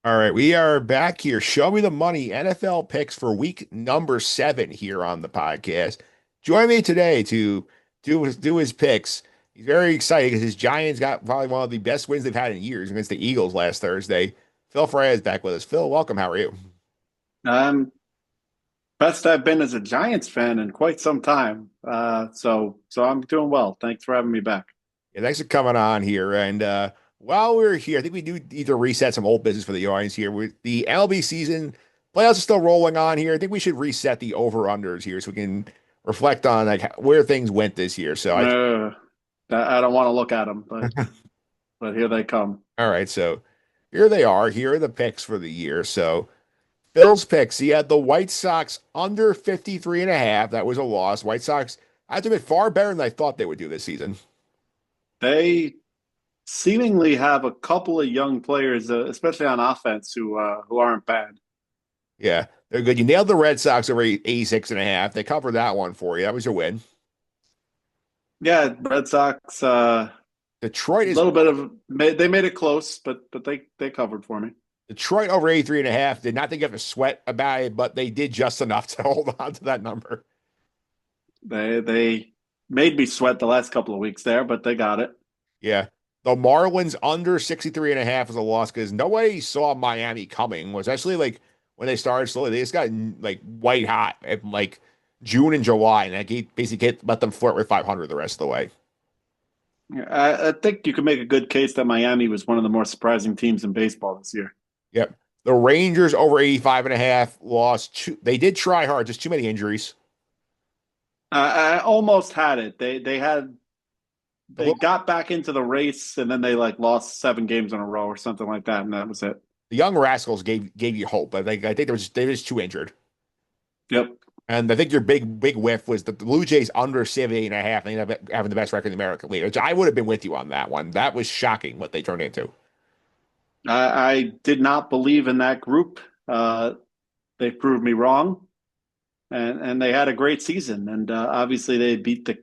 All right, we are back here. Show me the money. NFL picks for week number 7 here on the podcast. Join me today to do his picks. He's very excited because his Giants got probably one of the best wins they've had in years against the Eagles last Thursday. Phil Fraietta is back with us. Phil, welcome. How are you? Um, Best I've been as a Giants fan in quite some time. So I'm doing well. Thanks for having me back. Yeah, thanks for coming on here. And while we're here, I think we do need to reset some old business for the audience here. With the LB season, playoffs are still rolling on here. I think we should reset the over-unders here so we can reflect on like where things went this year. So I Uh, I don't want to look at them, but here they come. All right, so here they are. Here are the picks for the year. So Phil's picks. He had the White Sox under 53 and a half. That was a loss. White Sox, I have to admit, far better than I thought they would do this season. They seemingly have a couple of young players, especially on offense, who aren't bad. Yeah, they're good. You nailed the Red Sox over 86 and a half. They covered that one for you. That was your win. Yeah, Red Sox. Detroit is Little bit of they made it close, but they covered for me. Detroit over 83 and a half. Did not think you have to sweat about it, but they did just enough to hold on to that number. They made me sweat the last couple of weeks there, but they got it. Yeah. The Marlins under 63 and a half is a loss because nobody saw Miami coming, was actually like when they started slowly. They just got like white hot in like June and July, and that basically let them flirt with 500 the rest of the way. I think you could make a good case that Miami was one of the more surprising teams in baseball this year. Yep. The Rangers over 85 and a half lost. They did try hard, just too many injuries. I almost had it. A They little, got back into the race, and then they like lost 7 games in a row or something like that, and that was it. the young Rascals gave you hope, but I think they were just too injured. Yep. And I think your big whiff was the Blue Jays under 78 and a half. They ended up having the best record in the American League, which I would have been with you on that one. That was shocking what they turned into. I did not believe in that group. They proved me wrong, and they had a great season. And obviously, they beat the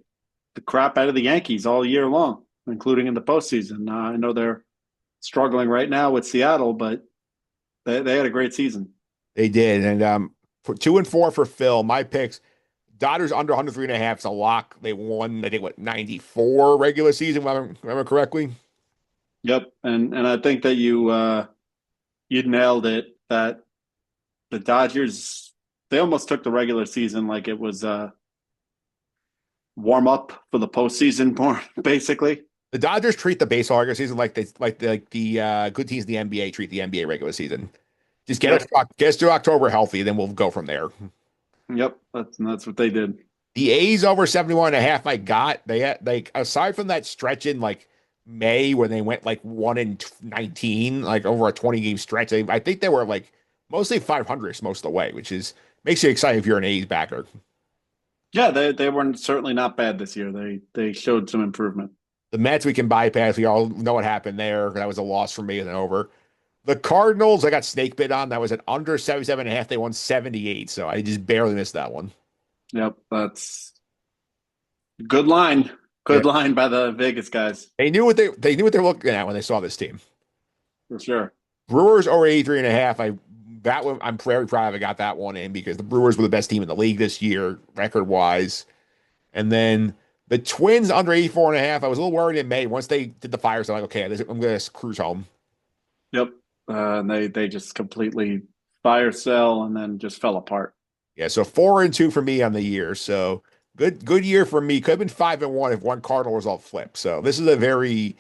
crap out of the Yankees all year long, including in the postseason. I know they're struggling right now with Seattle, but they had a great season. They did. And for 2-4 for Phil, my picks, Dodgers under 103 and a half is a lock. They won, I think, what, 94 regular season, if I remember correctly. Yep, and I think that you nailed it. That the Dodgers, they almost took the regular season like it was warm up for the postseason, more basically. The Dodgers treat the baseball regular season like the good teams in the NBA treat the NBA regular season. Just Yep, get us to October healthy, then we'll go from there. yep, that's what they did. The A's over 71 and a half, I got. They had like aside from that stretch in like May when they went like 1 and 19, like over a 20 game stretch, I think they were like mostly 500 most of the way, which is makes you excited if you're an A's backer. Yeah, they were certainly not bad this year. They showed some improvement. The Mets we can bypass. We all know what happened there. That was a loss for me and then over. The Cardinals, I got snake bit on. That was an under 77 and a half. They won 78. So I just barely missed that one. Yep, that's good line. Yeah. Good line by the Vegas guys They knew what they were looking at when they saw this team. for sure. Brewers over 83 and a half. That one I'm very proud I got that one in because the Brewers were the best team in the league this year, record wise. And then the Twins under 84 and a half. I was a little worried in May. Once they did the fires, I'm like, okay, I'm gonna cruise home. Yep, and they just completely fire sell and then just fell apart. Yeah, so 4-2 for me on the year. So good year for me. Could have been 5-1 if one Cardinal result flipped. So this is I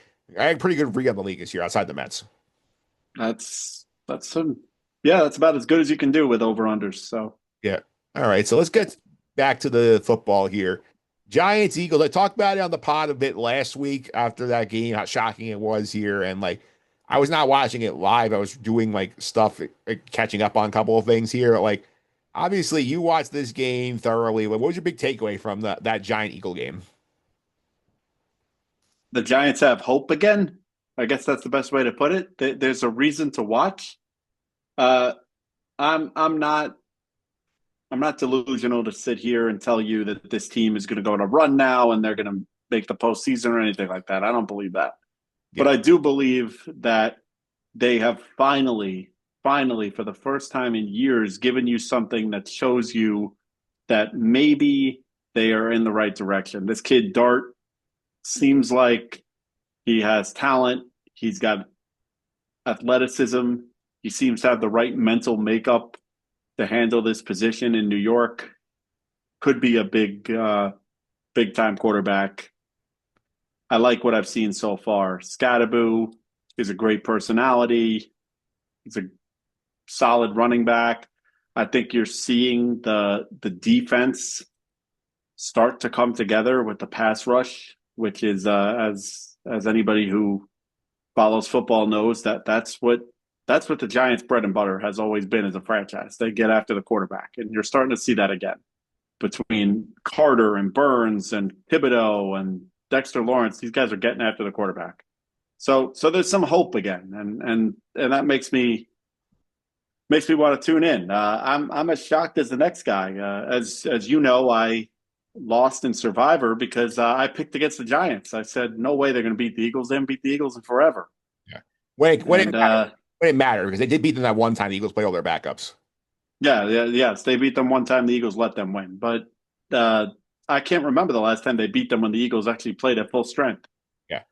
had a pretty good read on the league this year outside the Mets. That's some yeah, that's about as good as you can do with over unders. So Yeah. All right. So let's get back to the football here. Giants, Eagles. I talked about it on the pod a bit last week after that game, how shocking it was here. And like, I was not watching it live. I was doing like stuff, catching up on a couple of things here. Like, obviously, you watched this game thoroughly. What was your big takeaway from that Giant Eagle game? the Giants have hope again. I guess that's the best way to put it. There's a reason to watch. Uh, I'm not I'm not delusional to sit here and tell you that this team is going to go on a run now and they're going to make the postseason or anything like that. I don't believe that, Yeah. but I do believe that they have finally finally, for the first time in years, given you something that shows you that maybe they are in the right direction. This kid, Dart, seems like he has talent. He's got athleticism. He seems to have the right mental makeup to handle this position in New York. Could be a big time quarterback. I like what I've seen so far. Scattaboo is a great personality. He's a solid running back. I think you're seeing the defense start to come together with the pass rush, which is as anybody who follows football knows that's what the Giants' bread and butter has always been as a franchise. They get after the quarterback, and you're starting to see that again between Carter and Burns and Thibodeau and Dexter Lawrence. These guys are getting after the quarterback. So there's some hope again, and that makes me want to tune in. I'm as shocked as the next guy. As you know, I lost in Survivor because I picked against the Giants. I said no way they're going to beat the Eagles. They haven't beat the Eagles in forever. Yeah. When And it mattered because they did beat them that one time. The Eagles played all their backups. yes, they beat them one time. The Eagles let them win, but I can't remember the last time they beat them when the Eagles actually played at full strength. Yeah,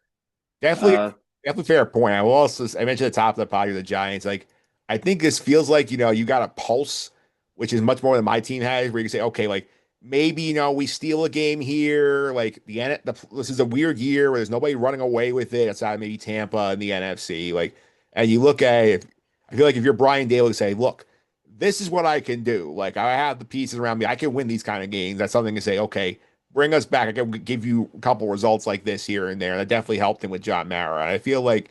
definitely, Uh, definitely fair point. I mentioned at the top of the pod, the Giants. Like, I think this feels like you got a pulse, which is much more than my team has. Where you can say, okay, like maybe we steal a game here. Like this is a weird year where there's nobody running away with it outside maybe Tampa and the NFC. Like, and you look at it, I feel like if you're Brian Daly, say, look, this is what I can do. Like, I have the pieces around me. I can win these kind of games. That's something to say, okay, bring us back. I can give you a couple results like this here and there. And that definitely helped him with John Mara. And I feel like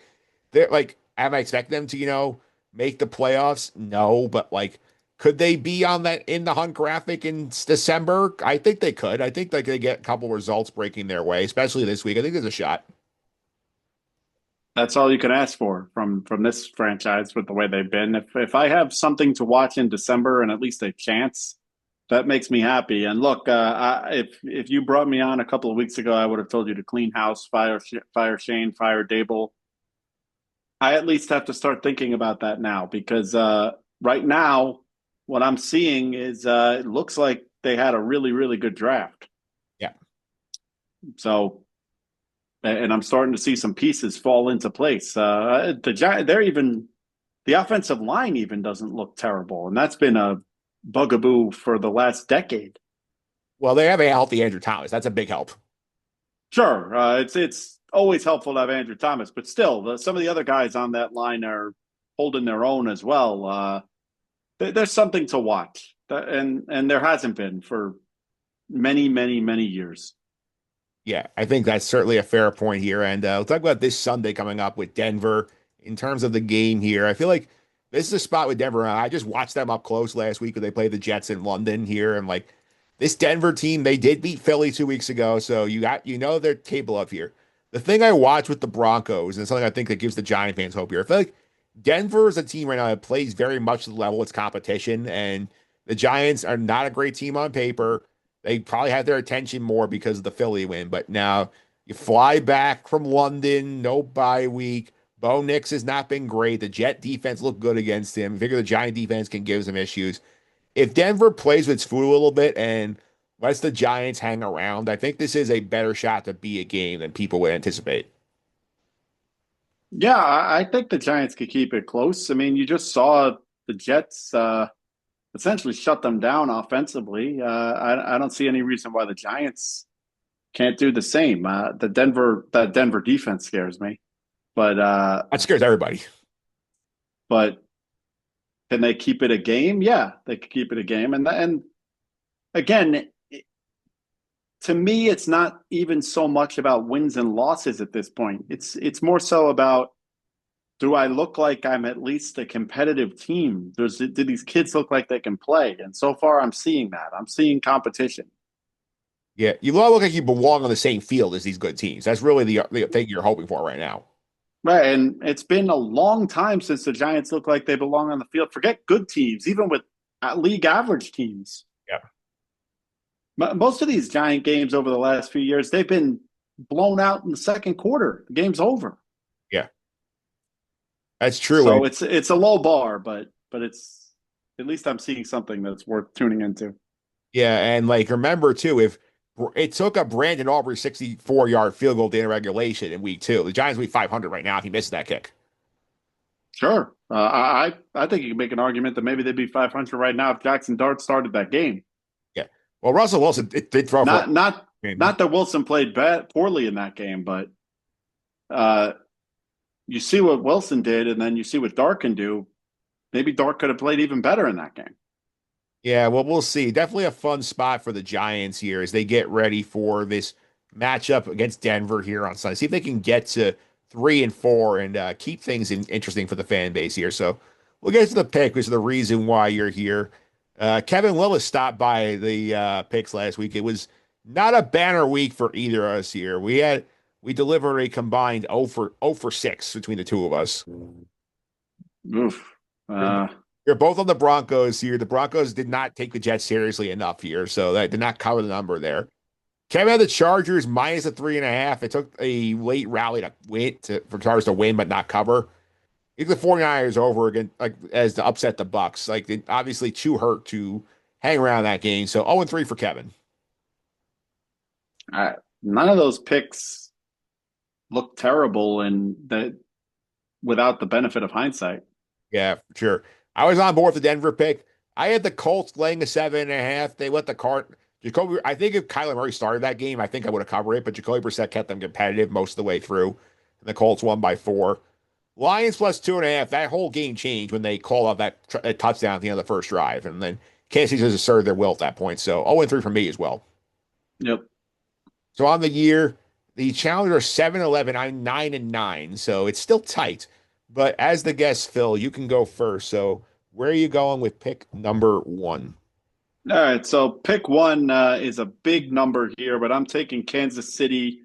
they're like, am I expect them to, make the playoffs? No, but like, could they be on that in the hunt graphic in December? I think they could. I think like they get a couple results breaking their way, especially this week. I think there's a shot. that's all you can ask for from this franchise with the way they've been. If I have something to watch in December and at least a chance, that makes me happy. And look, if you brought me on a couple of weeks ago, I would have told you to clean house, fire Shane, fire Dable. I at least have to start thinking about that now because right now, what I'm seeing is it looks like they had a really, really good draft. Yeah. So, and I'm starting to see some pieces fall into place. The offensive line even doesn't look terrible, and that's been a bugaboo for the last decade. Well, they have a healthy Andrew Thomas. That's a big help. Sure, it's always helpful to have Andrew Thomas, but still, some of the other guys on that line are holding their own as well. There's something to watch, and there hasn't been for many, many, many years. Yeah, I think that's certainly a fair point here. And we'll talk about this Sunday coming up with Denver in terms of the game here. I feel like this is a spot with Denver. I just watched them up close last week when they played the Jets in London here. And like this Denver team, they did beat Philly 2 weeks ago. So they're capable of here. The thing I watch with the Broncos, and something I think that gives the Giant fans hope here, I feel like Denver is a team right now that plays very much to the level of its competition. And the Giants are not a great team on paper. They probably had their attention more because of the Philly win, but now you fly back from London, no bye week. Bo Nix has not been great. The Jet defense looked good against him. I figure the Giant defense can give some issues. If Denver plays with its food a little bit and lets the Giants hang around, I think this is a better shot to be a game than people would anticipate. Yeah, I think the Giants could keep it close. I mean, you just saw the Jets essentially shut them down offensively. I don't see any reason why the Giants can't do the same. That Denver defense scares me, but That scares everybody. but can they keep it a game? Yeah, they could keep it a game. And again, to me, it's not even so much about wins and losses at this point. It's more so about, do I look like I'm at least a competitive team? Do these kids look like they can play? And so far, I'm seeing that. I'm seeing competition. Yeah, you all look like you belong on the same field as these good teams. That's really the thing you're hoping for right now. Right. And it's been a long time since the Giants look like they belong on the field. Forget good teams, even with league average teams. Yeah. Most of these Giant games over the last few years, they've been blown out in the second quarter. The game's over. Yeah. That's true. So it's a low bar, but it's at least I'm seeing something that's worth tuning into. Yeah, and like remember too, if it took a Brandon Aubrey 64-yard field goal to end regulation in week 2, the Giants will be 500 right now if he misses that kick. Sure, I think you can make an argument that maybe they'd be 500 right now if Jackson Dart started that game. Yeah. Well, Russell Wilson did throw for Not not him. not that Wilson played poorly in that game, but uh, you see what Wilson did, and then you see what Dart can do. Maybe Dart could have played even better in that game. Yeah, well, we'll see. Definitely a fun spot for the Giants here as they get ready for this matchup against Denver here on Sunday. See if they can get to 3-4 and keep things interesting for the fan base here. So we'll get to the pick, which is the reason why you're here. Kevin Willis stopped by the picks last week. It was not a banner week for either of us here. We delivered a combined 0 for 6 between the two of us. Oof. Uh, You're both on the Broncos here. The Broncos did not take the Jets seriously enough here, so that did not cover the number there. Kevin had the Chargers minus a 3.5. It took a late rally to win for Chargers to win but not cover. He took the 49ers over again, like as to upset the Bucks. Like obviously too hurt to hang around that game. So 0-3 for Kevin. None of those picks look terrible, and that without the benefit of hindsight. Yeah, sure. I was on board with the Denver pick. I had the Colts laying a 7.5. They let the cart. Jacoby, I think if Kyler Murray started that game, I think I would have covered it, but Jacoby Brissett kept them competitive most of the way through. And the Colts won by 4. Lions plus 2.5. That whole game changed when they called out that touchdown at the end of the first drive. And then Kansas City just asserted their will at that point. So 0-3 for me as well. Yep. So on the year, the Challengers are 7-11. I'm 9-9. So it's still tight. But as the guest, Phil, you can go first. So where are you going with pick number 1? All right. So pick one is a big number here, but I'm taking Kansas City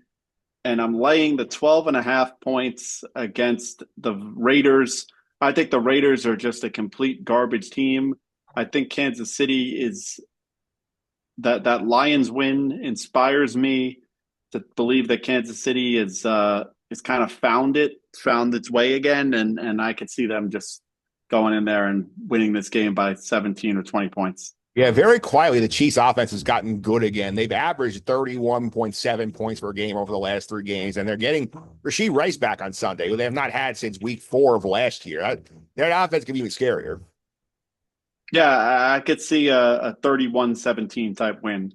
and I'm laying the 12.5 points against the Raiders. I think the Raiders are just a complete garbage team. I think Kansas City is that Lions win inspires me to believe that Kansas City is kind of found its way again, and I could see them just going in there and winning this game by 17 or 20 points. Yeah, very quietly, the Chiefs offense has gotten good again. They've averaged 31.7 points per game over the last 3 games, and they're getting Rashee Rice back on Sunday, who they have not had since week 4 of last year. Their offense can be even scarier. Yeah, I could see a 31-17 type win,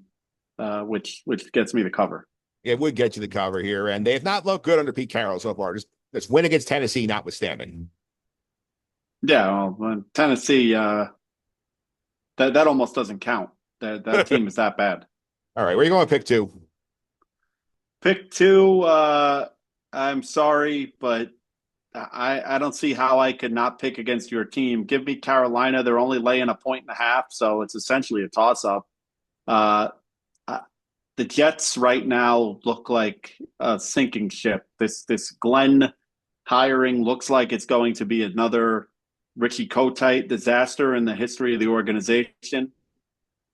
which gets me the cover. It would get you the cover here, and they have not looked good under Pete Carroll so far. Just this win against Tennessee notwithstanding. Yeah, well, Tennessee, that almost doesn't count. That team is that bad. All right, where are you going to pick 2? Pick 2. I'm sorry, but I don't see how I could not pick against your team. Give me Carolina. They're only laying 1.5, so it's essentially a toss-up. The Jets right now look like a sinking ship. This Glenn hiring looks like it's going to be another Richie Kotite disaster in the history of the organization.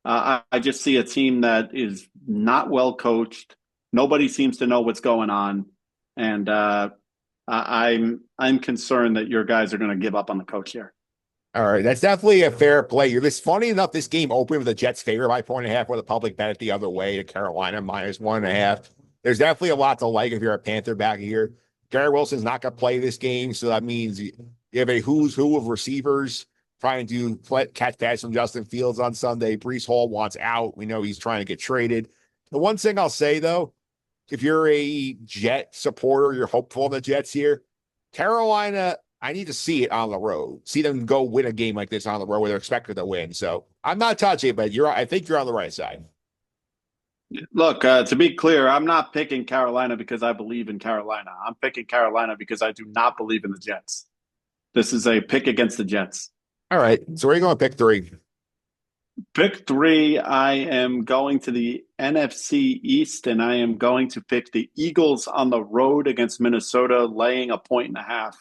I just see a team that is not well coached. Nobody seems to know what's going on, and I'm concerned that your guys are going to give up on the coach here. All right, that's definitely a fair play. It's funny enough, this game opened with the Jets' favor by 1.5, where the public bet it the other way to Carolina minus 1.5. There's definitely a lot to like if you're a Panther back here. Garrett Wilson's not going to play this game, so that means you have a who's who of receivers trying to catch passes from Justin Fields on Sunday. Breece Hall wants out. We know he's trying to get traded. The one thing I'll say, though, if you're a Jet supporter, you're hopeful of the Jets here. Carolina, I need to see it on the road. See them go win a game like this on the road where they're expected to win. So I'm not touching it, but I think you're on the right side. Look, to be clear, I'm not picking Carolina because I believe in Carolina. I'm picking Carolina because I do not believe in the Jets. This is a pick against the Jets. All right. So where are you going to pick 3? Pick 3, I am going to the NFC East, and I am going to pick the Eagles on the road against Minnesota, laying 1.5.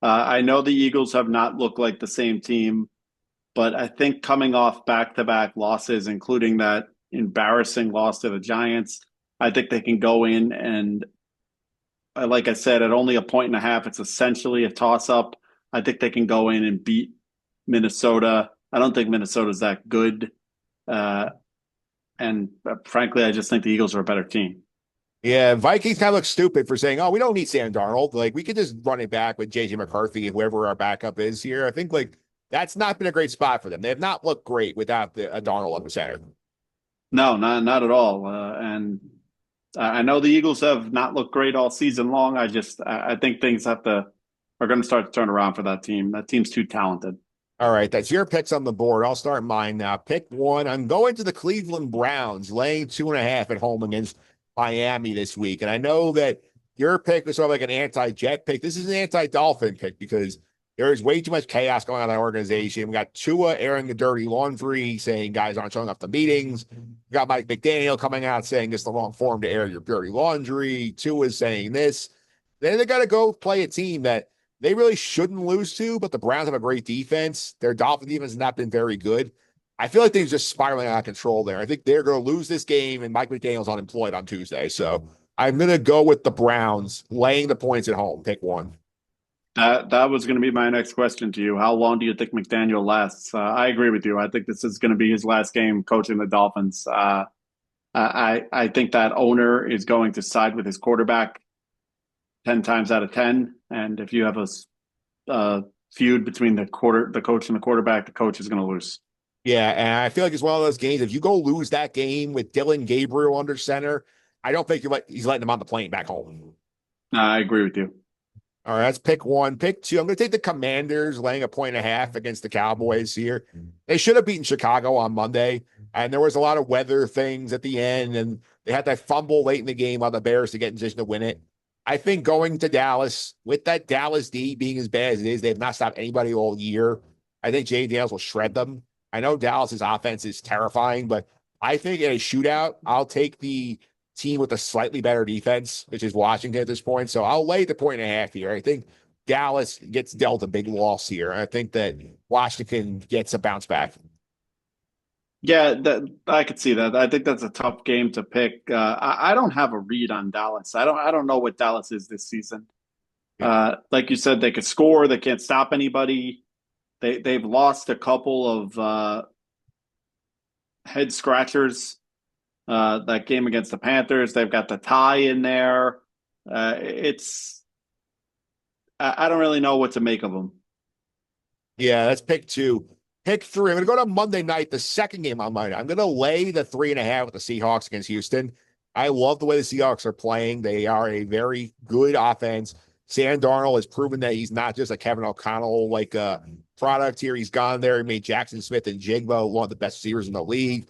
I know the Eagles have not looked like the same team, but I think coming off back-to-back losses, including that embarrassing loss to the Giants, I think they can go in and, like I said, at only 1.5, it's essentially a toss-up. I think they can go in and beat Minnesota. I don't think Minnesota's that good. Uh, and frankly, I just think the Eagles are a better team. Yeah, Vikings kind of look stupid for saying, "Oh, we don't need Sam Darnold. Like we could just run it back with JJ McCarthy and whoever our backup is here." I think like that's not been a great spot for them. They have not looked great without a Darnold on the center. No, not at all. And I know the Eagles have not looked great all season long. I think things are going to start to turn around for that team. That team's too talented. All right, that's your picks on the board. I'll start mine now. Pick one. I'm going to the Cleveland Browns, laying 2.5 at home against Miami this week. And I know that your pick was sort of like an anti-Jet pick. This is an anti-Dolphin pick because there is way too much chaos going on in that organization. We got Tua airing the dirty laundry, saying guys aren't showing up to meetings. We got Mike McDaniel coming out saying it's the wrong form to air your dirty laundry. Tua's saying this. Then they got to go play a team that they really shouldn't lose to, but the Browns have a great defense. Their Dolphin defense has not been very good. I feel like things just spiraling out of control there. I think they're going to lose this game, and Mike McDaniel's unemployed on Tuesday. So I'm going to go with the Browns laying the points at home. Pick one. That was going to be my next question to you. How long do you think McDaniel lasts? I agree with you. I think this is going to be his last game coaching the Dolphins. I think that owner is going to side with his quarterback 10 times out of 10. And if you have a feud between the coach and the quarterback, the coach is going to lose. Yeah, and I feel like it's one of those games. If you go lose that game with Dylan Gabriel under center, I don't think he's letting him on the plane back home. I agree with you. All right, that's pick one. Pick two. I'm going to take the Commanders laying 1.5 against the Cowboys here. They should have beaten Chicago on Monday, and there was a lot of weather things at the end, and they had that fumble late in the game on the Bears to get in position to win it. I think going to Dallas with that Dallas D being as bad as it is, they have not stopped anybody all year. I think Jay Daniels will shred them. I know Dallas's offense is terrifying, but I think in a shootout, I'll take the team with a slightly better defense, which is Washington at this point. So I'll lay the 1.5 here. I think Dallas gets dealt a big loss here. I think that Washington gets a bounce back. Yeah, I could see that. I think that's a tough game to pick. I don't have a read on Dallas. I don't know what Dallas is this season. Like you said, they could score. They can't stop anybody. They've lost a couple of head scratchers. That game against the Panthers, they've got the tie in there. I don't really know what to make of them. Yeah, that's pick two. Pick three. I'm going to go to Monday night, the second game on Monday. I'm going to lay the 3.5 with the Seahawks against Houston. I love the way the Seahawks are playing. They are a very good offense. Sam Darnold has proven that he's not just a Kevin O'Connell like product here. He's gone there. He made Jackson Smith and Jigbo one of the best receivers in the league.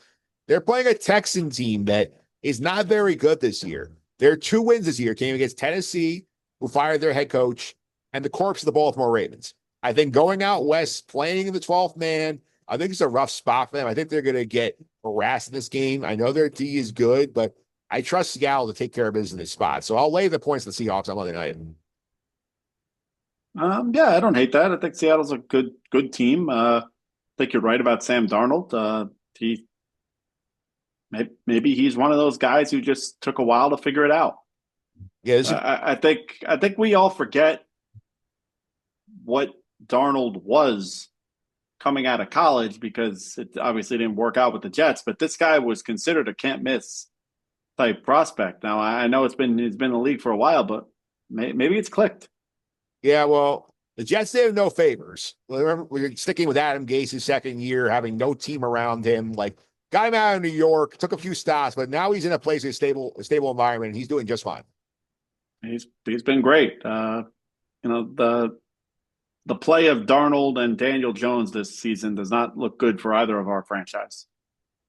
They're playing a Texan team that is not very good this year. Their 2 wins this year came against Tennessee, who fired their head coach, and the corpse of the Baltimore Ravens. I think going out west, playing in the 12th man, I think it's a rough spot for them. I think they're going to get harassed in this game. I know their D is good, but I trust Seattle to take care of business in this spot. So I'll lay the points to the Seahawks on Monday night. Yeah, I don't hate that. I think Seattle's a good team. I think you're right about Sam Darnold. He maybe he's one of those guys who just took a while to figure it out. Yeah, I think we all forget what Darnold was coming out of college because it obviously didn't work out with the Jets. But this guy was considered a can't miss type prospect. Now I know he's been in the league for a while, but maybe it's clicked. Yeah, well, the Jets did him no favors. Remember, we're sticking with Adam Gase's second year, having no team around him. Like, got him out of New York, took a few stops, but now he's in a place, a stable environment, and he's doing just fine. He's been great. The play of Darnold and Daniel Jones this season does not look good for either of our franchise.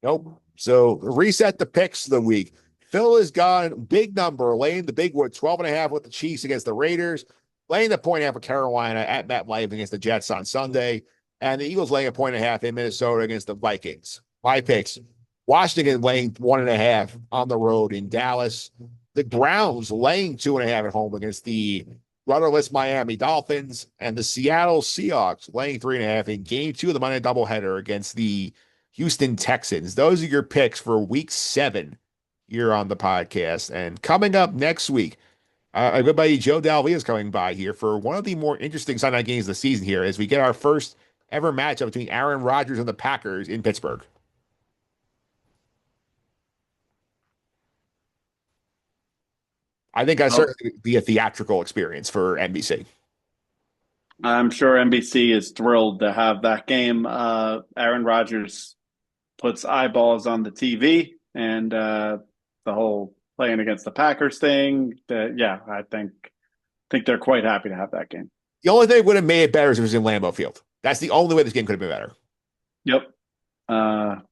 Nope. So reset the picks of the week. Phil has gone big number, laying the big wood, 12.5 with the Chiefs against the Raiders, laying the 1.5 with Carolina at MetLife against the Jets on Sunday, and the Eagles laying 1.5 in Minnesota against the Vikings. My picks: Washington laying 1.5 on the road in Dallas. The Browns laying 2.5 at home against the rudderless Miami Dolphins, and the Seattle Seahawks laying 3.5 in game 2 of the Monday doubleheader against the Houston Texans. Those are your picks for week 7 here on the podcast. And coming up next week, Our good buddy Joe Dalvia is coming by here for one of the more interesting Sunday night games of the season here as we get our first ever matchup between Aaron Rodgers and the Packers in Pittsburgh. I think that's Well, certainly be a theatrical experience for NBC. I'm sure NBC is thrilled to have that game. Aaron Rodgers puts eyeballs on the TV, and the whole playing against the Packers thing. Yeah, I think they're quite happy to have that game. The only thing that would have made it better is if it was in Lambeau Field. That's the only way this game could have been better. Yep,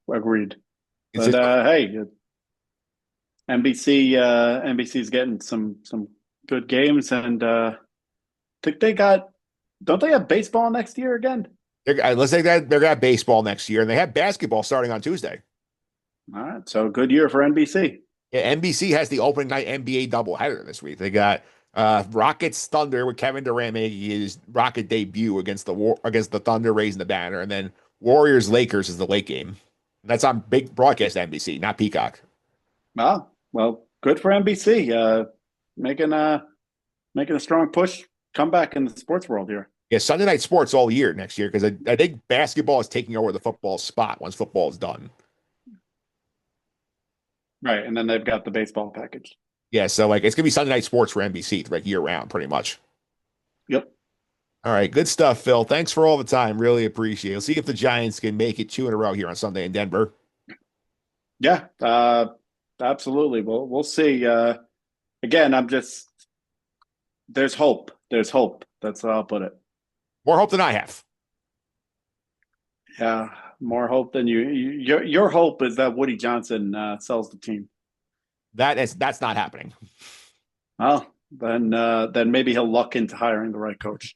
agreed. It's But just hey, NBC's getting some good games, and think they got. Don't they have baseball next year again? let's say that they're gonna have baseball next year, and they have basketball starting on Tuesday. All right, so good year for NBC. Yeah, NBC has the opening night NBA doubleheader this week. They got Rockets Thunder with Kevin Durant making his Rocket debut against the Thunder raising the banner, and then Warriors Lakers is the late game. That's on big broadcast NBC, not Peacock. Well, good for NBC. Making a making a strong push comeback in the sports world here. Yeah, Sunday night sports all year next year because I think basketball is taking over the football spot once football is done. Right, and then they've got the baseball package. Yeah, so like it's gonna be Sunday night sports for NBC like year round, pretty much. Yep. All right, good stuff, Phil. Thanks for all the time. Really appreciate it. We'll see if the Giants can make it two in a row here on Sunday in Denver. Yeah. Absolutely. We'll see. Again, I'm just there's hope. There's hope. That's how I'll put it. More hope than I have. Yeah, more hope than your hope is that Woody Johnson sells the team. That's not happening. Well, then maybe he'll luck into hiring the right coach.